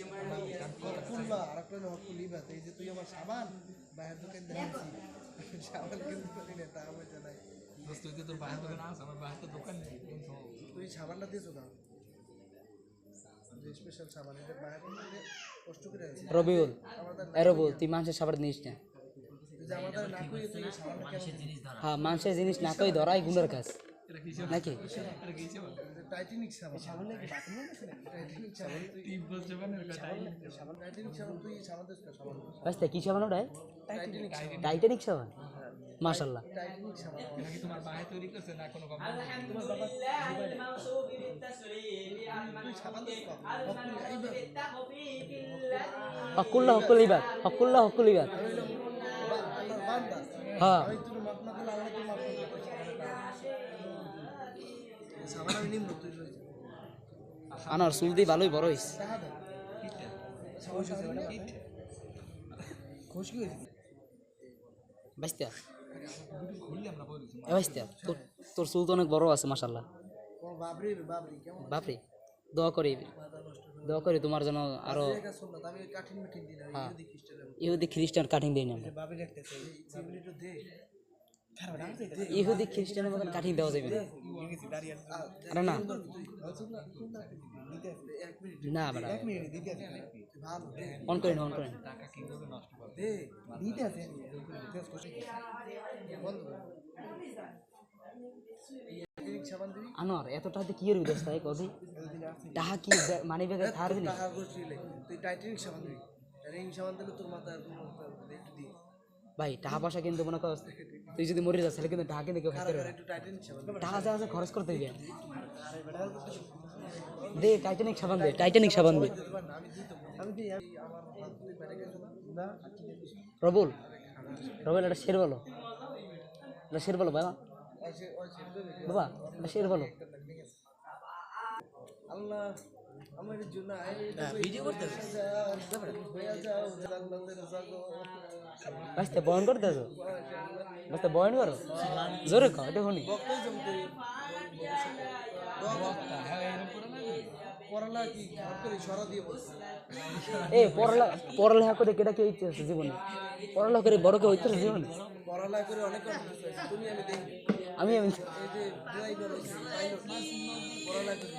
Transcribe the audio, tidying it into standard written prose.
হকুল্লা আরেকটা হলো হকুলিবা এই যে তুই আমার সাবান বাইরের দোকান দেখেছি সাবান কিন্তু করি না তা আমার জানাই দোস্ত তুই তোর বাইরের দোকান আছে আমার বাইরের দোকান নেই তুই সাবানটা দিয়েছো না স্পেশাল সাবান এটা বাইরে কষ্ট করে আছে রবিউল রবিউল তুই মানুষের সাবান নিস না যে আমাদের না কই তুই সাবান মানুষের জিনিস ধরা হ্যাঁ মানুষের জিনিস না কই ধরাই গুণের কাজ এটা কিসে নাকি এটা কিসে টাইটানিক সাবান সাবান নাকি বাতিল না টাইটানিক সাবান তুই বলছ মানে সাবান টাইটানিক সাবান তুই সাবান দিস না সাবান বাস্তে কি সাবান ওটাই টাইটানিক সাবান টাইটানিক সাবান মাশাআল্লাহ টাইটানিক সাবান এটা কি তোমার ভাই তৈরি করছে না কোনো কোম্পানি তোমার বাবা তুই সাবান দিস না হকুল্লা হকুলিবাদ হকুল্লা হকুলিবাদ আল্লাহর বান্দা হ্যাঁ আমি তুই মাফ না করলে আল্লাহ তুই মাফ করবে সাবান আমি নিম তুই লই আনার চুল দিয়ে ভালোই বড় হইস টাকা দে সাবান সাবান খুশি হইছিস বাস্তে খুললে আমরা বলেছি এ বাস্তে তোর চুল তো অনেক বড় আছে মাশাআল্লাহ ও বাবরি বাবরি কেমন বাপরে দোয়া করি দোয়া করি তোমার জন্য আরো জায়গা শুন না আমি কাঠিন মিঠিন দিনা ইহুদি খ্রিস্টান ইহুদি খ্রিস্টান কাটিং দেই না আমরা। বাবরি রাখতেছে চিবলি তো দে ইহুদি খ্রিস্টানের মতন কাটিং দেওয়া যাবে না আরে না এক মিনিট না বেটা দিতে আছে ভালো দে অন করেন অন করেন টাকা কিভাবে নষ্ট করবে দে দিতে আছে বন্ধ কর টাইটানিক সাবান দিবি আনোয়ার এতটাতে কি করবি দোস্ত তাই কবি টাকা কি মানি ব্যাগে থার দিলি টাকা করছিস তুই টাইটানিক সাবান দিবি টাইটানিক সাবান দিলে তোর মাথায় একটু দি ভাই টাকা পয়সা কিন্তু মনে কর তুই যদি মরে যাস তাহলে কিন্তু টাকা কিন্তু কেউ খাইতে পারবে না। একটু টাইটানিক সাবান টাকা যা আছে খরচ করতে দিবি দে টাইটানিক সাবান দে টাইটানিক সাবান দে আমি দিই তো আমি দিই আমার হাত তুই বাইরে গেছ না রবুল রবুল এটা শের বলো এটা শের বলো বাবা বাবা এটা শের বলো আল্লাহ আমার জন্য ভিডিও করতে হয়ে যাও জান্নাতের জাগো বাস্তে বয়ন করতে আছো বাস্তে বয়ন করো জোরে কও এটা শুনি বক্তই জমতে পড়ালা কি ঘর করে সরা দিয়ে বলছে এ পড়ালেখা করে কেটা কে ইচ্ছে আছে জীবনে পড়ালেখা করে বড় কে হইতে আছে জীবনে পড়ালা করে অনেক তুমি আমি দেখি আমি এই যে ড্রাইভার হইছে পাইলট পড়ালা করে